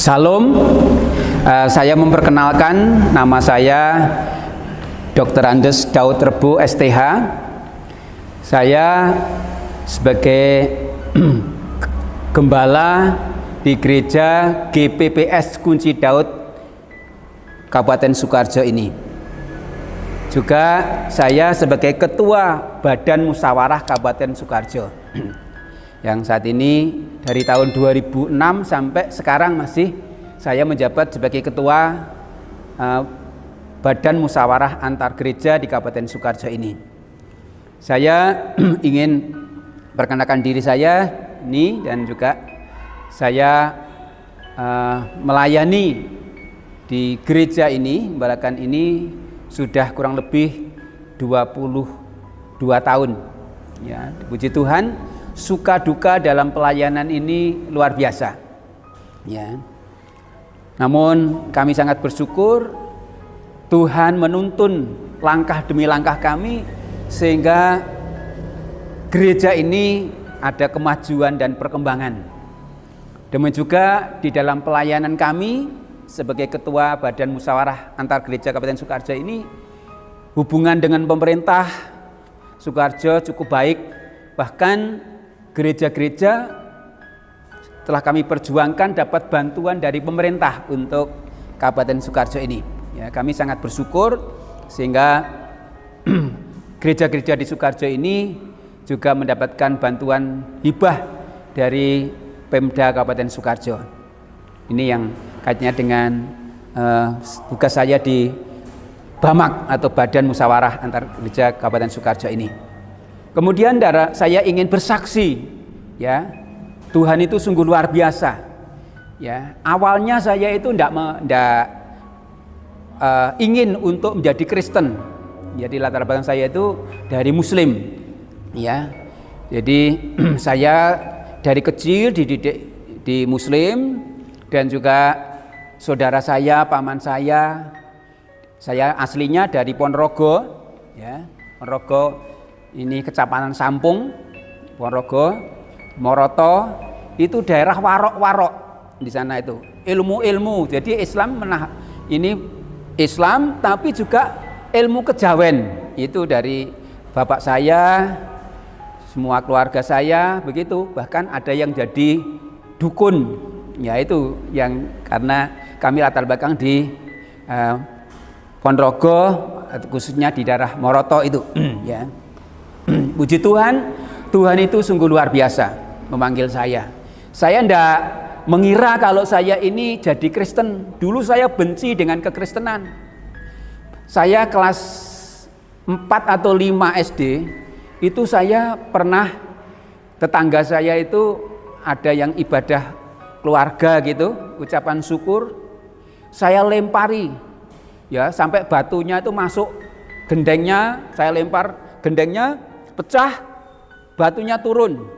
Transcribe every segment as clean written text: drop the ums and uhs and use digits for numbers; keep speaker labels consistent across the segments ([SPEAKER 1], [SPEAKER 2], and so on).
[SPEAKER 1] Salam, saya memperkenalkan, nama saya Dr. Andes Daud Rebo STH. Saya sebagai gembala di gereja GPPS Kunci Daud Kabupaten Sukoharjo ini. Juga saya sebagai ketua Badan Musyawarah Kabupaten Sukoharjo yang saat ini dari tahun 2006 sampai sekarang masih saya menjabat sebagai ketua Badan Musyawarah Antar Gereja di Kabupaten Sukoharjo ini. Saya ingin perkenalkan diri saya ini, dan juga saya melayani di gereja ini, Barakan ini sudah kurang lebih 22 tahun. Ya, puji Tuhan, suka duka dalam pelayanan ini luar biasa. Ya. Namun kami sangat bersyukur Tuhan menuntun langkah demi langkah kami sehingga gereja ini ada kemajuan dan perkembangan. Demikian juga di dalam pelayanan kami sebagai ketua Badan Musyawarah Antar Gereja Kabupaten Sukoharjo ini, hubungan dengan pemerintah Sukoharjo cukup baik. Bahkan gereja-gereja telah kami perjuangkan dapat bantuan dari pemerintah untuk Kabupaten Sukoharjo ini. Ya, kami sangat bersyukur sehingga gereja-gereja di Sukoharjo ini juga mendapatkan bantuan hibah dari Pemda Kabupaten Sukoharjo. Ini yang kaitannya dengan tugas saya di BAMAK atau Badan Musyawarah Antar Gereja Kabupaten Sukoharjo ini. Kemudian saya ingin bersaksi, ya, Tuhan itu sungguh luar biasa. Ya, awalnya saya itu tidak ingin untuk menjadi Kristen. Jadi latar belakang saya itu dari Muslim. Ya, jadi saya dari kecil dididik di Muslim, dan juga saudara saya, paman saya aslinya dari Ponorogo, ya, Ponorogo. Ini Kecamatan Sampung, Ponorogo, Moroto, itu daerah warok-warok di sana itu. Ilmu-ilmu. Jadi Islam ini Islam tapi juga ilmu kejawen. Itu dari bapak saya, semua keluarga saya begitu. Bahkan ada yang jadi dukun. Ya, itu yang karena kami latar belakang di Ponorogo, khususnya di daerah Moroto itu, ya. Puji Tuhan, Tuhan itu sungguh luar biasa memanggil saya. Saya tidak mengira kalau saya ini jadi Kristen. Dulu saya benci dengan kekristenan. Saya kelas 4 atau 5 SD, itu saya pernah, tetangga saya itu ada yang ibadah keluarga gitu, ucapan syukur, saya lempari, ya, sampai batunya itu masuk gendengnya, saya lempar gendengnya, pecah, batunya turun.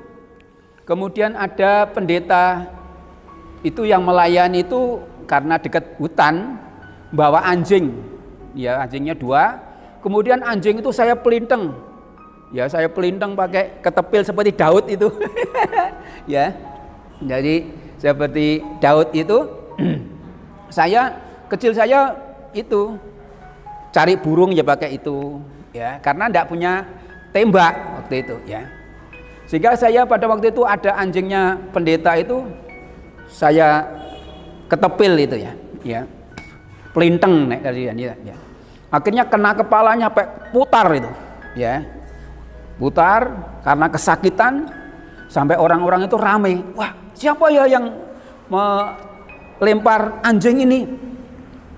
[SPEAKER 1] Kemudian ada pendeta itu yang melayani itu karena dekat hutan, bawa anjing, ya, anjingnya 2. Kemudian anjing itu saya pelinteng, ya, saya pelinteng pakai ketepil seperti Daud itu, ya. Jadi seperti Daud itu, kecil saya itu cari burung ya pakai itu, ya, karena tidak punya tembak waktu itu, ya. Sehingga saya pada waktu itu ada anjingnya pendeta itu, saya ketepil itu, ya, pelinteng ya. Akhirnya kena kepalanya sampai putar itu, ya, putar karena kesakitan, sampai orang-orang itu ramai. Wah, siapa ya yang melempar anjing ini?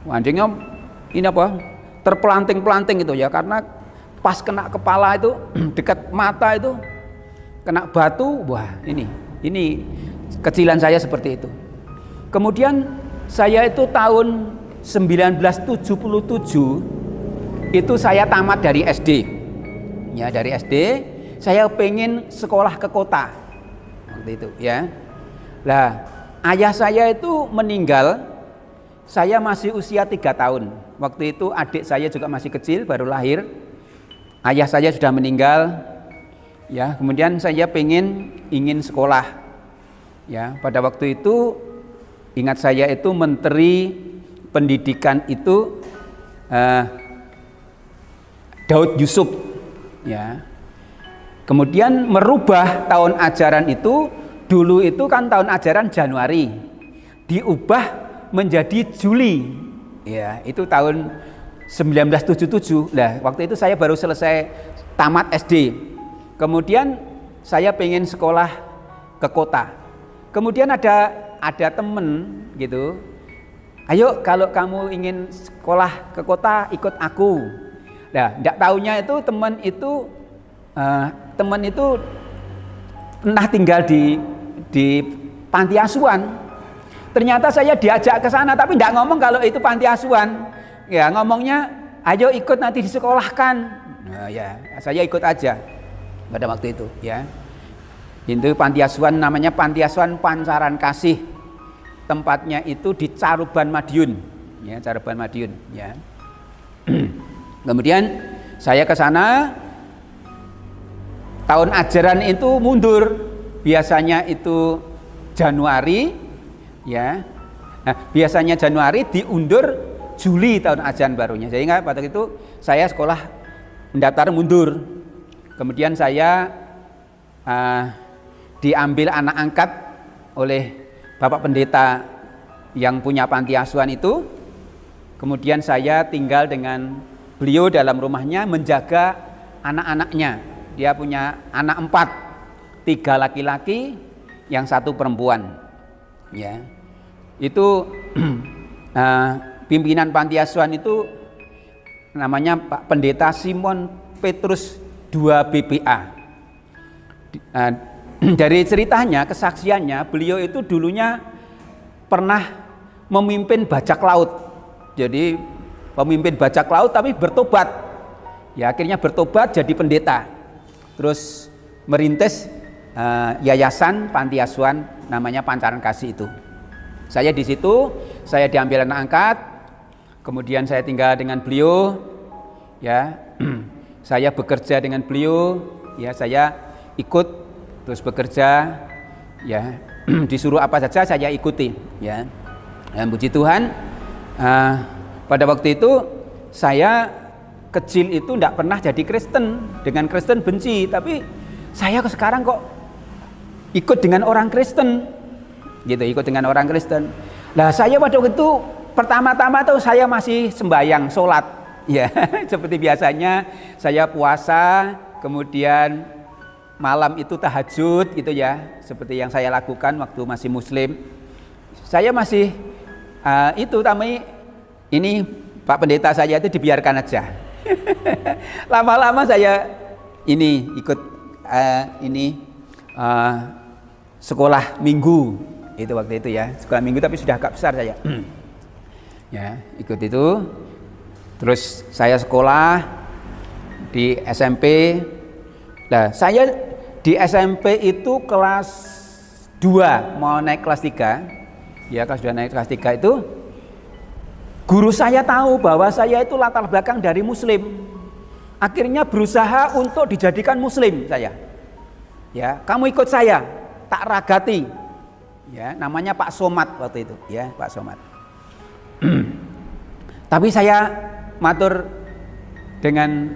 [SPEAKER 1] Anjingnya ini apa? Terpelanting-pelanting itu, ya, karena pas kena kepala itu dekat mata itu kena batu. Wah, ini kecilan saya seperti itu. Kemudian saya itu tahun 1977 itu saya tamat dari SD, ya, dari SD saya pengen sekolah ke kota waktu itu, ya. Lah, ayah saya itu meninggal, saya masih usia 3 tahun. Waktu itu adik saya juga masih kecil, baru lahir. Ayah saya sudah meninggal, ya. Kemudian saya ingin sekolah, ya. Pada waktu itu ingat saya itu Menteri Pendidikan itu Daud Yusuf, ya. Kemudian merubah tahun ajaran itu, dulu itu kan tahun ajaran Januari, diubah menjadi Juli, ya. Itu tahun 1977. Nah, waktu itu saya baru selesai tamat SD. Kemudian saya pengen sekolah ke kota. Kemudian ada temen gitu, ayo kalau kamu ingin sekolah ke kota ikut aku. Nah, tidak tahunya itu teman itu pernah tinggal di panti asuhan. Ternyata saya diajak ke sana, tapi tidak ngomong kalau itu panti asuhan. Ya ngomongnya, ayo ikut nanti disekolahkan. Nah, ya saya ikut aja pada waktu itu, ya. Itu panti asuhan namanya Panti Asuhan Pancaran Kasih. Tempatnya itu di Caruban Madiun, ya, Caruban Madiun, ya. Kemudian saya ke sana, tahun ajaran itu mundur, biasanya itu Januari, ya. Nah, biasanya Januari diundur Juli tahun ajaran barunya. Sehingga pada itu saya sekolah mendaftar mundur. Kemudian saya diambil anak angkat oleh Bapak Pendeta yang punya panti asuhan itu. Kemudian saya tinggal dengan beliau dalam rumahnya menjaga anak-anaknya. Dia punya anak 4, 3 laki-laki, yang 1 perempuan. Ya, itu pimpinan panti asuhan itu namanya Pak Pendeta Simon Petrus 2 BPA. Dari ceritanya, kesaksiannya, beliau itu dulunya pernah memimpin bajak laut. Jadi pemimpin bajak laut tapi bertobat. Ya, akhirnya bertobat jadi pendeta. Terus merintis yayasan panti asuhan namanya Pancaran Kasih itu. Saya di situ, saya diambil anak angkat. Kemudian saya tinggal dengan beliau, ya. Saya bekerja dengan beliau, ya, saya ikut terus bekerja, ya. Disuruh apa saja saya ikuti, ya. Dan puji Tuhan, pada waktu itu saya kecil itu tidak pernah jadi Kristen, dengan Kristen benci, tapi saya sekarang kok ikut dengan orang Kristen, gitu, ikut dengan orang Kristen. Nah, saya pada waktu itu pertama-tama tuh saya masih sembahyang, sholat, ya, seperti biasanya saya puasa, kemudian malam itu tahajud gitu, ya, seperti yang saya lakukan waktu masih muslim. Saya masih tapi ini Pak Pendeta saya itu dibiarkan aja. Lama-lama saya ini ikut sekolah minggu itu waktu itu, ya, sekolah minggu, tapi sudah agak besar saya. Ya, ikut itu. Terus saya sekolah di SMP. Nah, saya di SMP itu kelas 2 mau naik kelas 3. Ya, kelas 2 naik kelas 3 itu guru saya tahu bahwa saya itu latar belakang dari muslim. Akhirnya berusaha untuk dijadikan muslim saya. Ya, kamu ikut saya, tak ragati. Ya, namanya Pak Somad waktu itu, ya, Pak Somad. Tapi saya matur dengan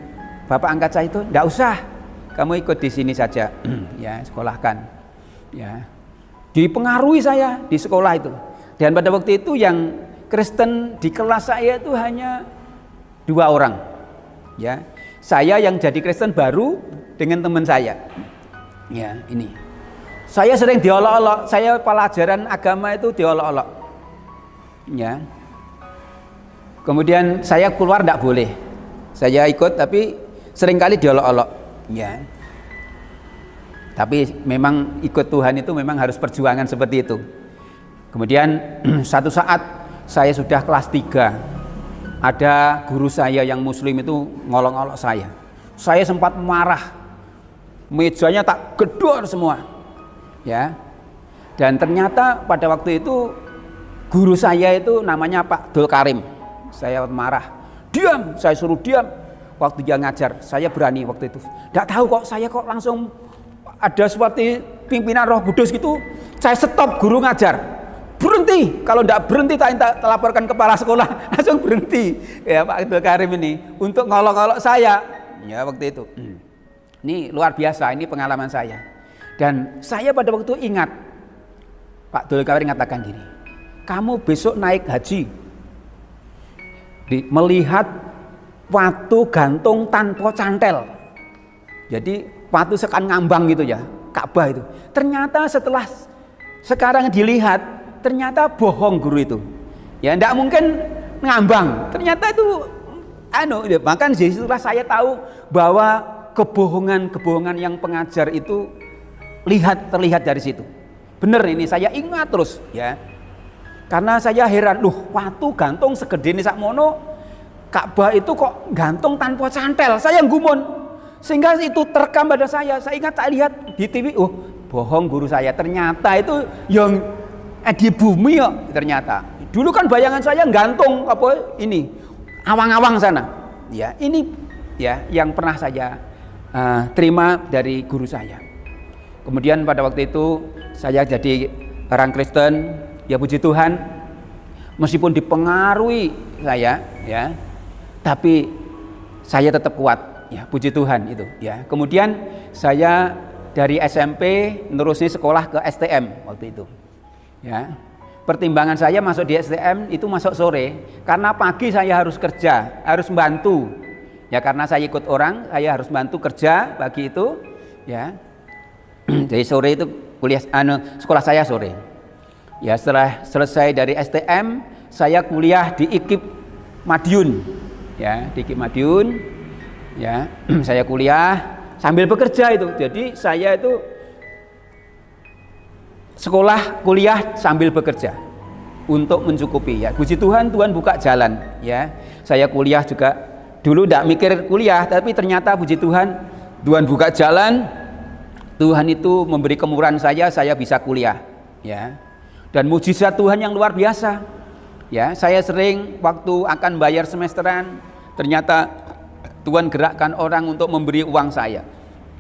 [SPEAKER 1] bapak angkat saya itu, enggak usah. Kamu ikut di sini saja, ya, sekolahkan, ya. Dipengaruhi saya di sekolah itu. Dan pada waktu itu yang Kristen di kelas saya itu hanya 2 orang, ya. Saya yang jadi Kristen baru dengan teman saya, ya, ini. Saya sering diolok-olok, saya pelajaran agama itu diolok-olok, ya. Kemudian saya keluar tidak boleh, saya ikut tapi seringkali diolok-olok. Ya, tapi memang ikut Tuhan itu memang harus perjuangan seperti itu. Kemudian satu saat saya sudah kelas 3, ada guru saya yang muslim itu ngolok-ngolok saya. Saya sempat marah, mejanya tak gedor semua, ya. Dan ternyata pada waktu itu guru saya itu namanya Pak Dul Karim. Saya marah, diam, saya suruh diam. Waktu dia ngajar, saya berani waktu itu. Tidak tahu kok saya kok langsung ada seperti pimpinan Roh Kudus gitu. Saya stop guru ngajar. berhenti. Kalau tidak berhenti tak laporkan kepala sekolah, langsung berhenti. Ya Pak Abdul Karim ini untuk ngolok-ngolok saya. Ya waktu itu. Ini luar biasa, ini pengalaman saya. Dan saya pada waktu itu ingat, Pak Abdul Karim mengatakan gini, kamu besok naik haji, melihat watu gantung tanpa cantel. Jadi watu sekan ngambang gitu ya, Ka'bah itu. Ternyata setelah sekarang dilihat, ternyata bohong guru itu. Ya tidak mungkin ngambang. Ternyata itu bahkan disitulah saya tahu bahwa kebohongan yang pengajar itu terlihat dari situ. Benar ini saya ingat terus ya. Karena saya heran, watu gantung segede ini sakmono, Ka'bah itu kok gantung tanpa cantel. Saya gumun. Sehingga itu terekam pada saya. Saya ingat saya lihat di TV, bohong guru saya. Ternyata itu yang di bumi ya ternyata. Dulu kan bayangan saya gantung awang-awang sana. Ya, ini ya yang pernah saya terima dari guru saya. Kemudian pada waktu itu saya jadi orang Kristen, ya puji Tuhan, meskipun dipengaruhi saya, ya, tapi saya tetap kuat, ya puji Tuhan itu, ya. Kemudian saya dari SMP nerusnya sekolah ke STM waktu itu, ya. Pertimbangan saya masuk di STM itu masuk sore, karena pagi saya harus kerja, harus membantu, ya karena saya ikut orang, saya harus bantu kerja pagi itu, ya. Jadi sore itu sekolah saya sore. Ya setelah selesai dari STM, saya kuliah di IKIP Madiun. Ya, di IKIP Madiun. Ya, saya kuliah sambil bekerja itu. Jadi saya itu kuliah sambil bekerja untuk mencukupi, ya. Puji Tuhan, Tuhan buka jalan, ya. Saya kuliah juga dulu tidak mikir kuliah, tapi ternyata puji Tuhan, Tuhan buka jalan. Tuhan itu memberi kemurahan saya bisa kuliah, ya. Dan mujizat Tuhan yang luar biasa, ya. Saya sering waktu akan bayar semesteran, ternyata Tuhan gerakkan orang untuk memberi uang saya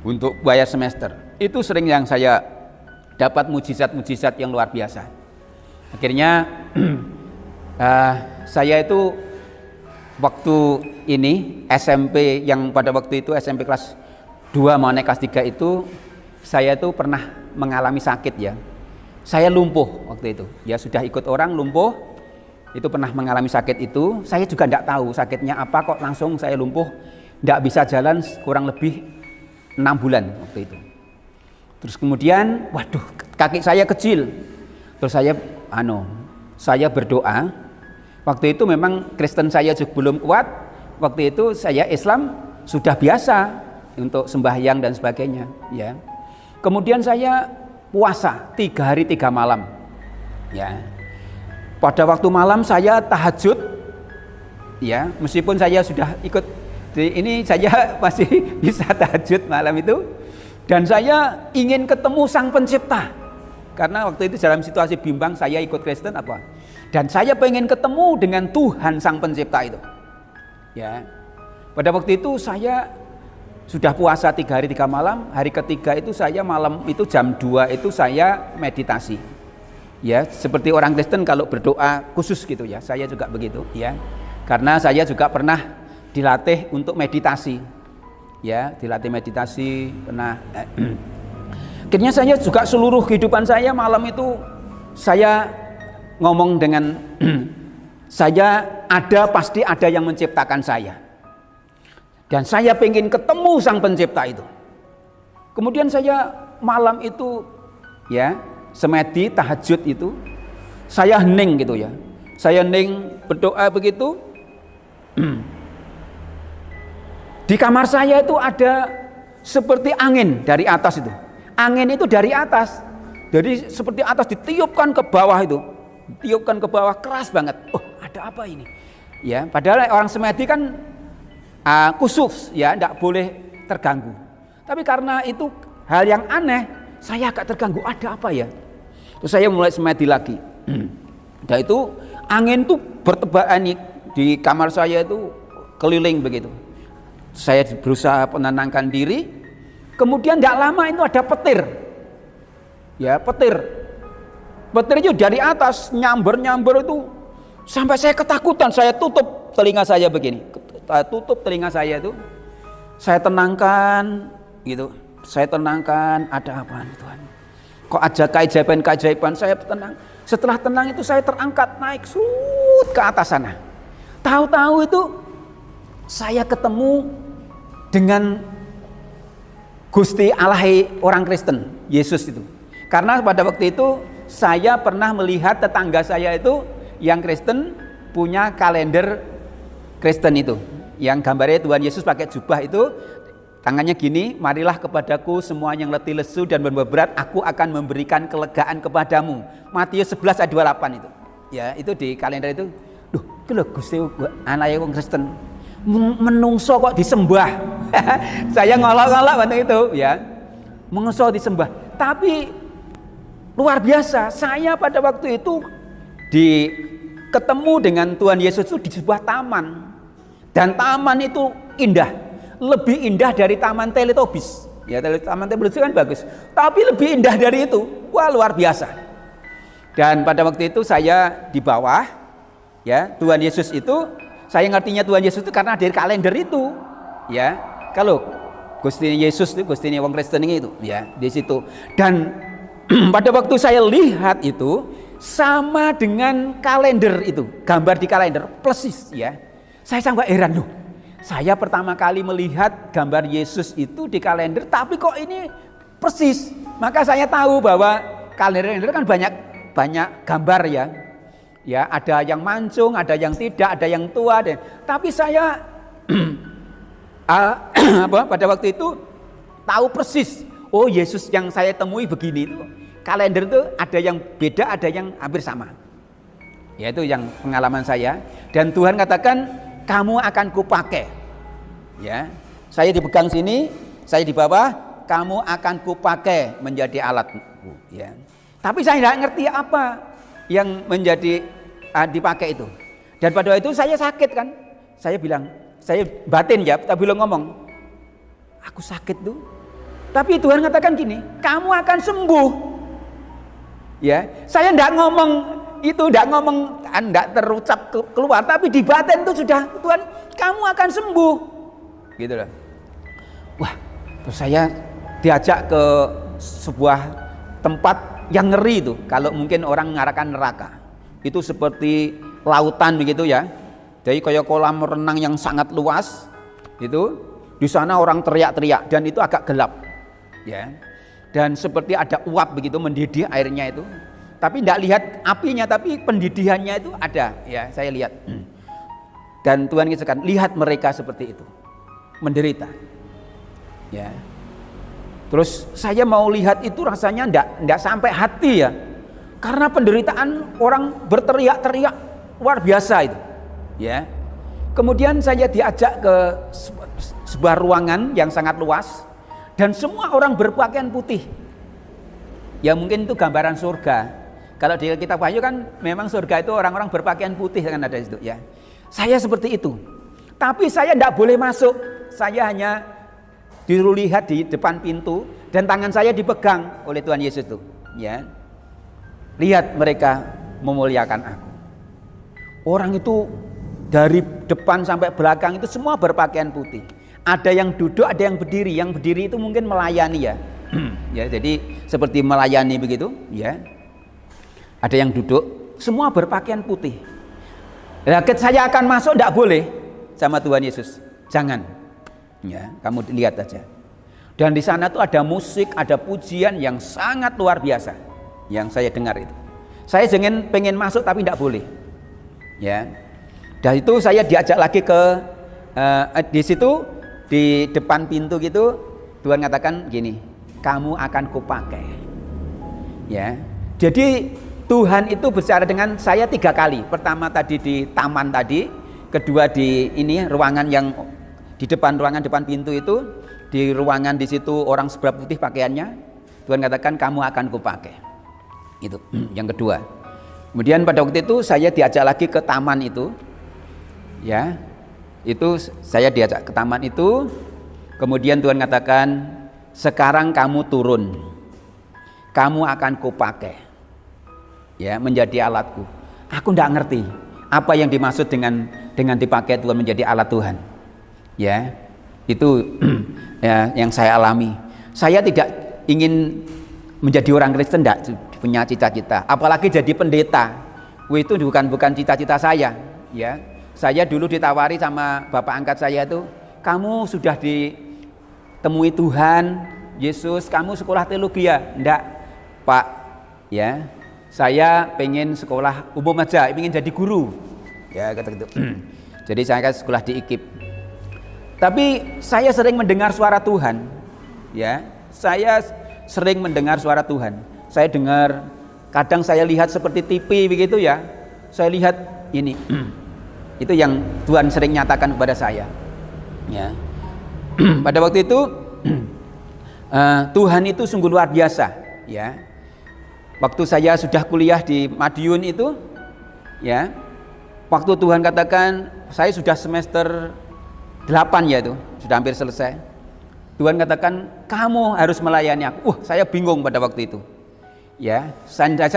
[SPEAKER 1] untuk bayar semester. Itu sering yang saya dapat mujizat-mujizat yang luar biasa. Akhirnya saya itu waktu ini SMP yang pada waktu itu SMP kelas 2 mau naik kelas 3 itu saya itu pernah mengalami sakit, ya. Saya lumpuh waktu itu, ya sudah ikut orang lumpuh, itu pernah mengalami sakit itu. Saya juga tidak tahu sakitnya apa, kok langsung saya lumpuh, tidak bisa jalan kurang lebih 6 bulan waktu itu. Terus kemudian, waduh, kaki saya kecil. Terus saya berdoa. Waktu itu memang Kristen saya juga belum kuat. Waktu itu saya Islam sudah biasa untuk sembahyang dan sebagainya, ya. Kemudian saya puasa 3 hari 3 malam, ya. Pada waktu malam saya tahajud, ya, meskipun saya sudah ikut ini, saya masih bisa tahajud malam itu. Dan saya ingin ketemu Sang Pencipta, karena waktu itu dalam situasi bimbang, saya ikut Kristen apa, dan saya pengen ketemu dengan Tuhan Sang Pencipta itu, ya. Pada waktu itu saya sudah puasa 3 hari 3 malam. Hari ketiga itu saya malam itu jam 2 itu saya meditasi, ya, seperti orang Kristen kalau berdoa khusus gitu, ya. Saya juga begitu, ya, karena saya juga pernah dilatih untuk meditasi, ya, dilatih meditasi pernah. Akhirnya saya juga seluruh kehidupan saya malam itu saya ngomong dengan saya pasti ada yang menciptakan saya. Dan saya pengen ketemu Sang Pencipta itu. Kemudian saya malam itu, ya, semedi tahajud itu, saya hening gitu, ya. Saya hening berdoa begitu. Di kamar saya itu ada seperti angin dari atas itu. Angin itu dari atas. Jadi seperti atas ditiupkan ke bawah itu. Ditiupkan ke bawah keras banget. Oh, ada apa ini? Ya, padahal orang semedi kan khusus, ya, tidak boleh terganggu. Tapi karena itu hal yang aneh, saya agak terganggu. Ada apa ya? Terus saya mulai semedi lagi. Dan itu angin tuh bertebaran di kamar saya itu keliling begitu. Saya berusaha menenangkan diri. Kemudian tidak lama itu ada petir, ya, petir. petir itu dari atas nyamber itu sampai saya ketakutan. Saya tutup telinga saya begini, tutup telinga saya itu, saya tenangkan gitu, saya tenangkan. Ada apa Tuhan? Kok ada keajaiban, saya tenang. Setelah tenang itu saya terangkat naik ke atas sana. Tahu-tahu itu saya ketemu dengan Gusti Allah orang Kristen, Yesus itu. Karena pada waktu itu saya pernah melihat tetangga saya itu yang Kristen punya kalender Kristen itu, yang gambarnya Tuhan Yesus pakai jubah itu, tangannya gini, marilah kepadaku semua yang letih lesu dan beban, aku akan memberikan kelegaan kepadamu. Matius 11 ayat 28 itu. Ya, itu di kalender itu. Duh, itu loh Gusti anak yang Kristen. Menungso kok disembah. Saya ngolok-ngolok waktu itu ya. Menungso disembah. Tapi luar biasa, saya pada waktu itu ketemu dengan Tuhan Yesus itu di sebuah taman. Dan taman itu indah. Lebih indah dari Taman Teletubbies. Ya, Taman Teletubbies kan bagus. Tapi lebih indah dari itu. Wah, luar biasa. Dan pada waktu itu saya di bawah, ya, Tuhan Yesus itu, saya ngertinya Tuhan Yesus itu karena dari kalender itu, ya. Kalau Gusti Yesus itu, Gusti wong Kristen itu, ya, di situ. Dan pada waktu saya lihat itu sama dengan kalender itu, gambar di kalender persis, ya. Saya sampai heran loh. Saya pertama kali melihat gambar Yesus itu di kalender, tapi kok ini persis. Maka saya tahu bahwa kalender kan banyak gambar ya. Ya, ada yang mancung, ada yang tidak, ada yang tua, tapi saya pada waktu itu tahu persis. Oh, Yesus yang saya temui begini itu. Kalender itu ada yang beda, ada yang hampir sama. Ya, itu yang pengalaman saya. Dan Tuhan katakan, kamu akan kupakai. Ya, saya dipegang sini, saya di bawah, kamu akan kupakai menjadi alatku. Ya. Tapi saya tidak ngerti apa yang menjadi dipakai itu. Dan pada waktu itu saya sakit kan. Saya bilang, saya batin ya, tapi belum ngomong. Aku sakit tuh. Tapi Tuhan katakan gini, kamu akan sembuh. Ya, saya tidak ngomong itu, tidak terucap keluar, tapi di batin itu sudah, Tuhan, kamu akan sembuh. Gitu loh. Wah, terus saya diajak ke sebuah tempat yang ngeri itu, kalau mungkin orang mengarahkan neraka. Itu seperti lautan begitu ya. Jadi kayak kolam renang yang sangat luas. Itu di sana orang teriak-teriak dan itu agak gelap. Ya. Dan seperti ada uap begitu mendidih airnya itu. Tapi tidak lihat apinya, tapi pendidihannya itu ada, ya, saya lihat. Dan Tuhan katakan, lihat mereka seperti itu. Menderita. Ya. Terus saya mau lihat itu rasanya enggak sampai hati ya. Karena penderitaan orang berteriak-teriak luar biasa itu. Ya. Kemudian saya diajak ke sebuah ruangan yang sangat luas dan semua orang berpakaian putih. Ya mungkin itu gambaran surga. Kalau di kitab Wahyu kan memang surga itu orang-orang berpakaian putih kan ada di situ ya. Saya seperti itu. Tapi saya enggak boleh masuk. Saya hanya dilihat di depan pintu dan tangan saya dipegang oleh Tuhan Yesus itu, ya. Lihat mereka memuliakan aku. Orang itu dari depan sampai belakang itu semua berpakaian putih. Ada yang duduk, ada yang berdiri. Yang berdiri itu mungkin melayani ya. Ya, jadi seperti melayani begitu, ya. Ada yang duduk, semua berpakaian putih. Nah, saya akan masuk tidak boleh sama Tuhan Yesus. Jangan. Ya, kamu lihat aja. Dan di sana tuh ada musik, ada pujian yang sangat luar biasa yang saya dengar itu. Saya pengen masuk tapi tidak boleh. Ya. Dan itu saya diajak lagi ke di situ di depan pintu gitu. Tuhan katakan gini, kamu akan kupakai. Ya. Jadi Tuhan itu bicara dengan saya 3 kali. Pertama tadi di taman tadi, kedua di ini ruangan yang di depan ruangan depan pintu itu, di ruangan di situ orang seberapa putih pakaiannya. Tuhan katakan kamu akan kupakai. Itu yang kedua. Kemudian pada waktu itu saya diajak lagi ke taman itu. Ya. Itu saya diajak ke taman itu. Kemudian Tuhan katakan, "Sekarang kamu turun. Kamu akan kupakai." ya, menjadi alatku. Aku tidak ngerti apa yang dimaksud dengan dipakai Tuhan menjadi alat Tuhan. Ya, itu ya, yang saya alami. Saya tidak ingin menjadi orang Kristen, tidak punya cita-cita. Apalagi jadi pendeta. Itu bukan cita-cita saya. Ya, saya dulu ditawari sama bapak angkat saya itu, kamu sudah ditemui Tuhan Yesus, kamu sekolah teologi ya? Enggak, Pak. Ya, saya pengen sekolah umum aja, pengen jadi guru. Ya, kata gitu. Jadi saya sekolah di IKIP. Tapi saya sering mendengar suara Tuhan. Ya, saya sering mendengar suara Tuhan. Saya dengar, kadang saya lihat seperti TV begitu ya. Saya lihat ini. Itu yang Tuhan sering nyatakan kepada saya. Ya. Pada waktu itu Tuhan itu sungguh luar biasa, ya. Waktu saya sudah kuliah di Madiun itu, ya. Waktu Tuhan katakan saya sudah semester 8 ya, itu sudah hampir selesai. Tuhan katakan kamu harus melayani aku. Saya bingung pada waktu itu. Ya, saya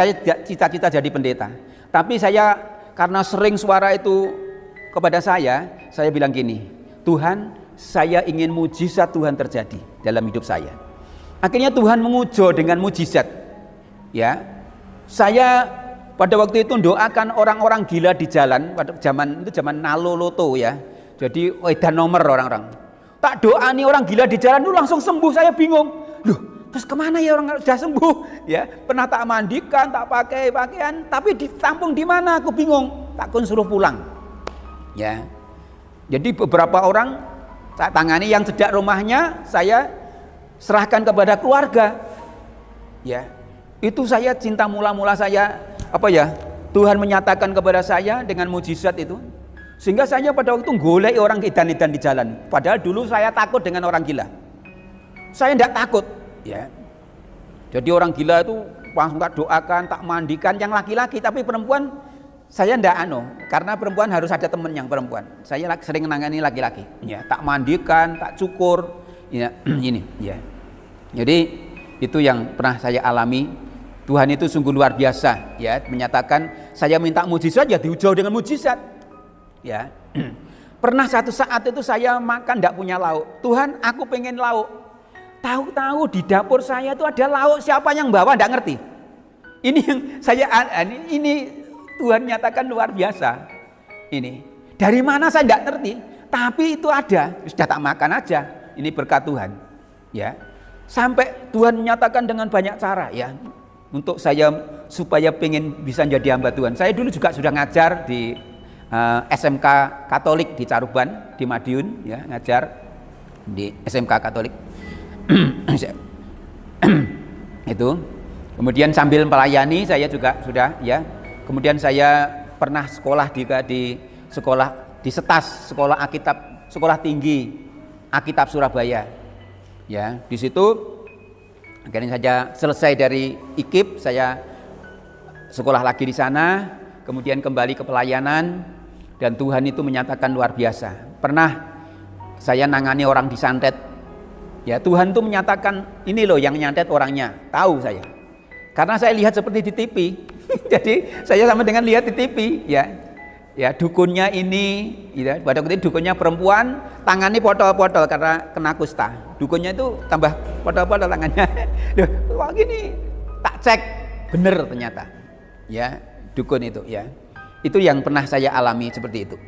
[SPEAKER 1] cita-cita jadi pendeta. Tapi saya karena sering suara itu kepada saya bilang gini, Tuhan, saya ingin mujizat Tuhan terjadi dalam hidup saya. Akhirnya Tuhan mengujo dengan mujizat. Ya, saya pada waktu itu doakan orang-orang gila di jalan. Pada zaman nalo loto ya. Jadi edan nomor orang-orang. Tak doani orang gila di jalan itu langsung sembuh. Saya bingung. Loh, terus kemana ya orang sudah sembuh? Ya, pernah tak mandikan, tak pakai pakaian, tapi ditampung di mana? Aku bingung. Takkan suruh pulang. Ya. Jadi beberapa orang saya tangani, yang sejak rumahnya saya serahkan kepada keluarga. Ya. Itu saya cinta mula-mula saya Tuhan menyatakan kepada saya dengan mujizat itu. Sehingga saya pada waktu golek orang edan-edan di jalan. Padahal dulu saya takut dengan orang gila. Saya tidak takut, ya. Jadi orang gila itu langsung tak doakan, tak mandikan yang laki-laki, tapi perempuan saya tidak karena perempuan harus ada teman yang perempuan. Saya sering menangani laki-laki, ya, tak mandikan, tak cukur, ya, ini, ya. Jadi itu yang pernah saya alami. Tuhan itu sungguh luar biasa, ya, menyatakan saya minta mujizat ya diuji dengan mujizat. Ya, pernah satu saat itu saya makan tidak punya lauk. Tuhan, aku pengen lauk. Tahu-tahu di dapur saya itu ada lauk, siapa yang bawa tidak ngerti. Ini yang ini Tuhan nyatakan luar biasa. Ini dari mana saya tidak ngerti, tapi itu ada, sudah tak makan aja. Ini berkat Tuhan. Ya, sampai Tuhan menyatakan dengan banyak cara, ya, untuk saya supaya pengen bisa jadi hamba Tuhan. Saya dulu juga sudah ngajar di SMK Katolik di Caruban, di Madiun, ya, ngajar di SMK Katolik. Itu. Kemudian sambil melayani saya juga sudah, ya. Kemudian saya pernah sekolah di sekolah di SETAS, sekolah Alkitab, sekolah tinggi Alkitab Surabaya. Ya, di situ akhirnya saya selesai dari IKIP, saya sekolah lagi di sana, kemudian kembali ke pelayanan. Dan Tuhan itu menyatakan luar biasa. Pernah saya nangani orang disantet. Ya, Tuhan itu menyatakan ini loh yang nyantet orangnya. Tahu saya. Karena saya lihat seperti di TV. Jadi saya sama dengan lihat di TV, ya. Ya, dukunnya ini, ya, pada waktu itu dukunnya perempuan, tangannya potol-potol karena kena kusta. Dukunnya itu tambah potol-potol tangannya. Loh, kok gini? Tak cek, bener ternyata. Ya, dukun itu, ya. Itu yang pernah saya alami seperti itu.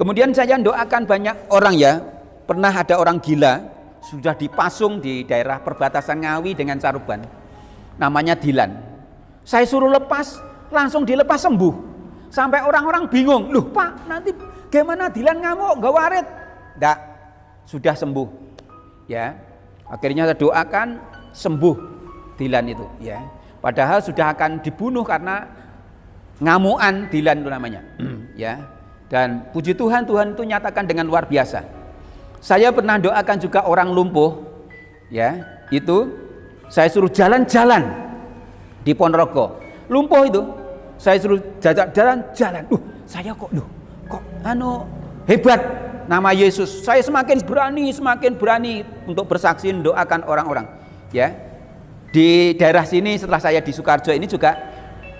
[SPEAKER 1] Kemudian saya doakan banyak orang, ya. Pernah ada orang gila sudah dipasung di daerah perbatasan Ngawi dengan Caruban. Namanya Dilan. Saya suruh lepas, langsung dilepas sembuh. Sampai orang-orang bingung. Loh, Pak, nanti gimana Dilan ngamuk, enggak warit? Enggak. Sudah sembuh. Ya. Akhirnya saya doakan sembuh Dilan itu, ya. Padahal sudah akan dibunuh karena ngamuan Dilan itu namanya. Ya. Dan puji Tuhan, Tuhan itu nyatakan dengan luar biasa. Saya pernah doakan juga orang lumpuh, ya, itu saya suruh jalan-jalan di Ponorogo. Lumpuh itu, saya suruh jalan-jalan. Saya kok hebat nama Yesus. Saya semakin berani untuk bersaksi doakan orang-orang. Ya, di daerah sini setelah saya di Sukarjo ini juga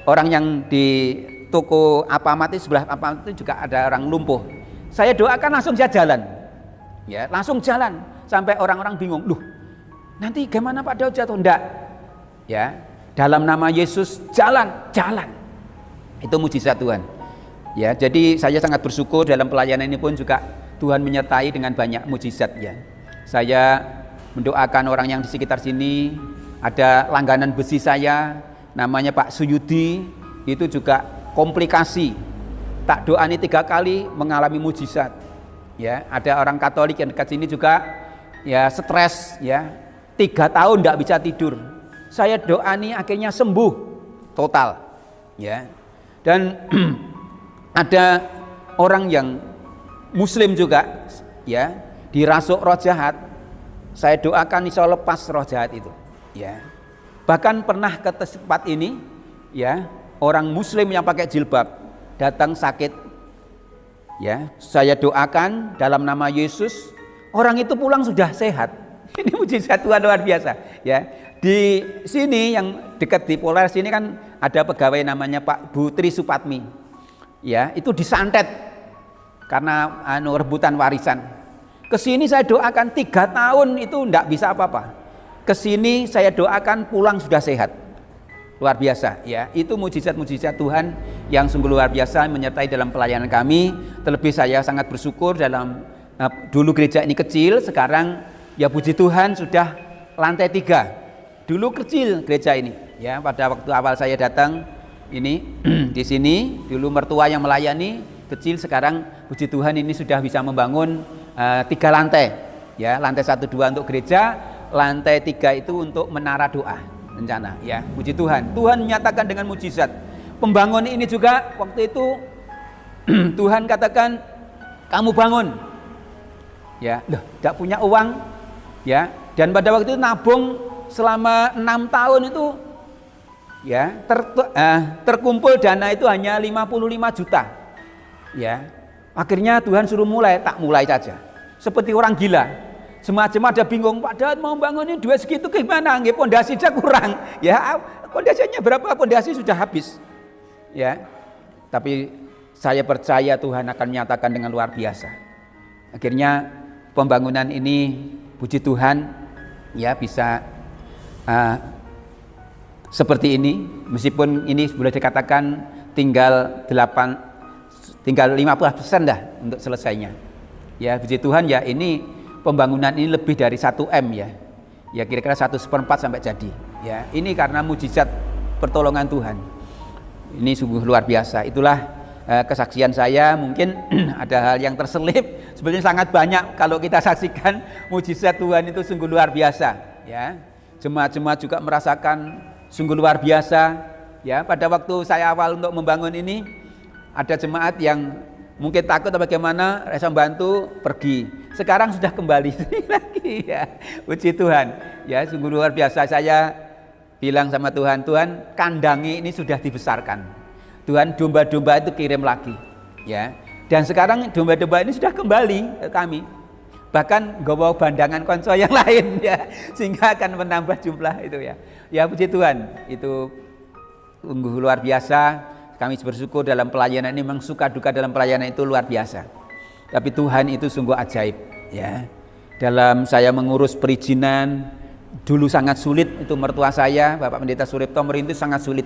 [SPEAKER 1] orang yang di toko Alfamart itu, sebelah Alfamart itu juga ada orang lumpuh. Saya doakan langsung saya jalan. Ya, langsung jalan sampai orang-orang bingung. Loh, nanti gimana Pak Daud jatuh? Enggak. Ya, dalam nama Yesus jalan. Itu mujizat Tuhan. Ya, jadi saya sangat bersyukur dalam pelayanan ini pun juga Tuhan menyertai dengan banyak mujizat ya. Saya mendoakan orang yang di sekitar sini, ada langganan besi saya namanya Pak Suyudi, itu juga komplikasi. Tak doani 3 kali mengalami mujizat. Ya, ada orang Katolik yang dekat sini juga ya stres ya. 3 tahun enggak bisa tidur. Saya doani akhirnya sembuh total. Ya. Dan ada orang yang Muslim juga ya, dirasuk roh jahat. Saya doakan insya Allah lepas roh jahat itu ya. Bahkan pernah ke tempat ini ya, orang Muslim yang pakai jilbab datang sakit ya, saya doakan dalam nama Yesus, orang itu pulang sudah sehat. Ini mujizat Tuhan luar biasa ya. Di sini yang dekat di Polres ini kan ada pegawai namanya Pak Bu Tri Supatmi ya, itu disantet karena rebutan warisan. Kesini saya doakan 3 tahun itu enggak bisa apa-apa. Kesini saya doakan pulang sudah sehat. Luar biasa ya. Itu mujizat-mujizat Tuhan yang sungguh luar biasa menyertai dalam pelayanan kami. Terlebih saya sangat bersyukur dalam dulu gereja ini kecil, sekarang ya puji Tuhan sudah lantai 3. Dulu kecil gereja ini ya, pada waktu awal saya datang ini di sini dulu mertua yang melayani kecil, sekarang puji Tuhan ini sudah bisa membangun 3 lantai ya, lantai 1, 2 untuk gereja, lantai 3 itu untuk menara doa rencana ya. Puji Tuhan, Tuhan menyatakan dengan mujizat. Pembangun ini juga waktu itu Tuhan katakan kamu bangun ya, loh tidak punya uang ya, dan pada waktu itu nabung selama 6 tahun itu ya, terkumpul dana itu hanya 55 juta ya. Akhirnya Tuhan suruh mulai, tak mulai saja seperti orang gila. Jemaat-jemaat ada bingung, Pak Daud mau bangun ini duit segitu gimana? Nggih, pondasi aja kurang ya, pondasinya berapa, pondasi sudah habis ya. Tapi saya percaya Tuhan akan menyatakan dengan luar biasa. Akhirnya pembangunan ini puji Tuhan ya bisa seperti ini, meskipun ini boleh dikatakan tinggal 50% dah untuk selesainya ya. Puji Tuhan ya, ini pembangunan ini lebih dari 1 M ya, kira-kira 1/4 sampai jadi ya. Ini karena mujizat pertolongan Tuhan, ini sungguh luar biasa. Itulah kesaksian saya. Mungkin ada hal yang terselip, sebenarnya sangat banyak kalau kita saksikan mujizat Tuhan itu sungguh luar biasa ya. Jemaat-jemaat juga merasakan sungguh luar biasa ya. Pada waktu saya awal untuk membangun ini, ada jemaat yang mungkin takut atau bagaimana, rasa bantu pergi. Sekarang sudah kembali lagi ya. Puji Tuhan ya, sungguh luar biasa. Saya bilang sama Tuhan, Tuhan kandangi ini sudah dibesarkan. Tuhan domba-domba itu kirim lagi ya. Dan sekarang domba-domba ini sudah kembali ke kami. Bahkan bawa bandangan konco yang lain ya, sehingga akan menambah jumlah itu ya. Ya puji Tuhan, itu sungguh luar biasa. Kami bersyukur dalam pelayanan ini, memang suka duka dalam pelayanan itu luar biasa. Tapi Tuhan itu sungguh ajaib ya. Dalam saya mengurus perizinan dulu sangat sulit, itu mertua saya Bapak Pendeta Suripto merintis sangat sulit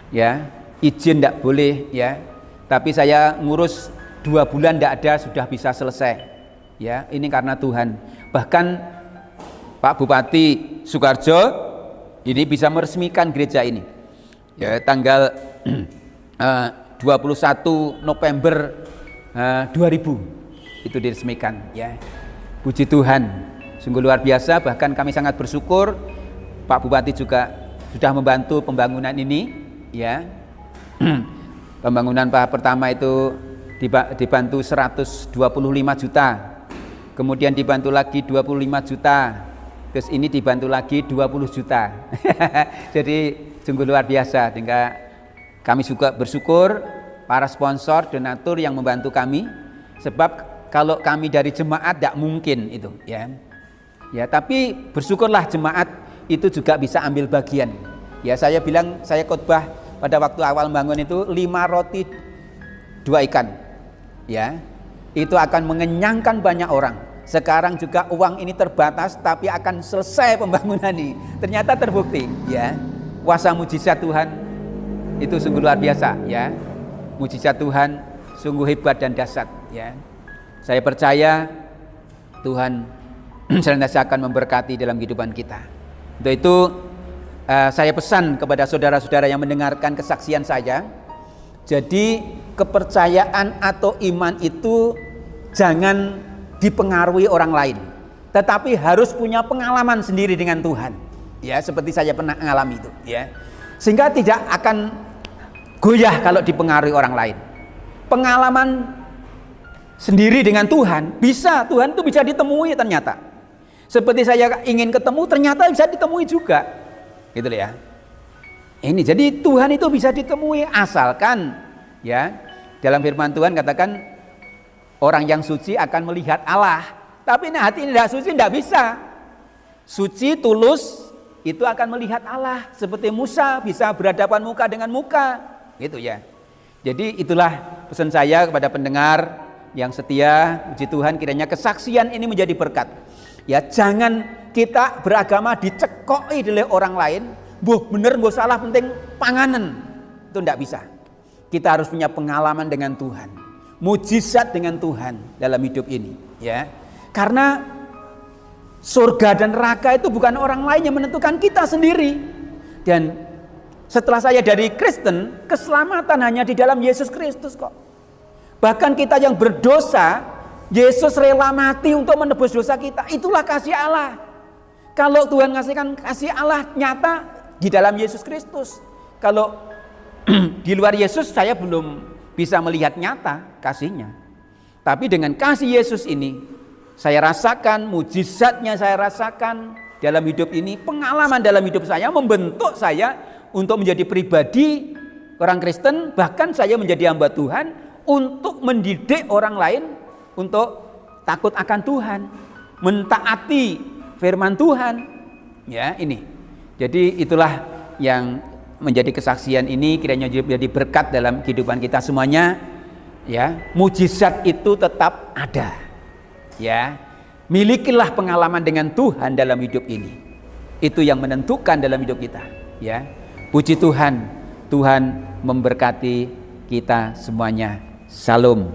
[SPEAKER 1] ya, izin tidak boleh ya. Tapi saya ngurus 2 bulan tidak ada, sudah bisa selesai ya. Ini karena Tuhan. Bahkan Pak Bupati Sukarjo ini bisa meresmikan gereja ini ya, tanggal 21 November 2000 itu diresmikan ya. Puji Tuhan, sungguh luar biasa. Bahkan kami sangat bersyukur Pak Bupati juga sudah membantu pembangunan ini ya. Pembangunan tahap pertama itu dibantu 125 juta, kemudian dibantu lagi 25 juta, terus ini dibantu lagi 20 juta. Jadi sungguh luar biasa. Sehingga kami juga bersyukur para sponsor, donatur yang membantu kami, sebab kalau kami dari jemaat tidak mungkin itu ya. Ya, tapi bersyukurlah jemaat itu juga bisa ambil bagian. Ya, saya bilang, saya khotbah pada waktu awal bangun itu 5 roti 2 ikan. Ya. Itu akan mengenyangkan banyak orang. Sekarang juga uang ini terbatas tapi akan selesai pembangunan ini. Ternyata terbukti, ya. Kuasa mujizat Tuhan itu sungguh luar biasa, ya. Mujizat Tuhan sungguh hebat dan dahsyat, ya. Saya percaya Tuhan senantiasa akan memberkati dalam kehidupan kita. Untuk itu saya pesan kepada saudara-saudara yang mendengarkan kesaksian saya. Jadi kepercayaan atau iman itu jangan dipengaruhi orang lain, tetapi harus punya pengalaman sendiri dengan Tuhan. Ya, seperti saya pernah mengalami itu, ya. Sehingga tidak akan goyah kalau dipengaruhi orang lain. Pengalaman sendiri dengan Tuhan, Tuhan itu bisa ditemui ternyata. Seperti saya ingin ketemu, ternyata bisa ditemui juga. Gitu ya. Ini jadi Tuhan itu bisa ditemui asalkan, ya, dalam firman Tuhan katakan orang yang suci akan melihat Allah. Tapi hati ini tidak suci tidak bisa. Suci tulus itu akan melihat Allah seperti Musa bisa berhadapan muka dengan muka, gitu ya. Jadi itulah pesan saya kepada pendengar yang setia. Puji Tuhan kiranya kesaksian ini menjadi berkat. Ya, jangan kita beragama dicekoi oleh orang lain. Boh bener, boh salah, penting panganan. Itu tidak bisa. Kita harus punya pengalaman dengan Tuhan, mujizat dengan Tuhan dalam hidup ini, ya. Karena surga dan neraka itu bukan orang lain yang menentukan, kita sendiri. Dan setelah saya dari Kristen, keselamatan hanya di dalam Yesus Kristus kok. Bahkan kita yang berdosa, Yesus rela mati untuk menebus dosa kita. Itulah kasih Allah. Kalau Tuhan ngasihkan kasih Allah nyata di dalam Yesus Kristus. Kalau di luar Yesus saya belum bisa melihat nyata kasihnya. Tapi dengan kasih Yesus ini, saya rasakan mujizatnya, saya rasakan dalam hidup ini, pengalaman dalam hidup saya membentuk saya untuk menjadi pribadi orang Kristen. Bahkan saya menjadi hamba Tuhan untuk mendidik orang lain untuk takut akan Tuhan, mentaati firman Tuhan. Ya, ini. Jadi itulah yang menjadi kesaksian ini, kiranya menjadi berkat dalam kehidupan kita semuanya. Ya, mujizat itu tetap ada. Ya, milikilah pengalaman dengan Tuhan dalam hidup ini. Itu yang menentukan dalam hidup kita. Ya, puji Tuhan, Tuhan memberkati kita semuanya. Salam.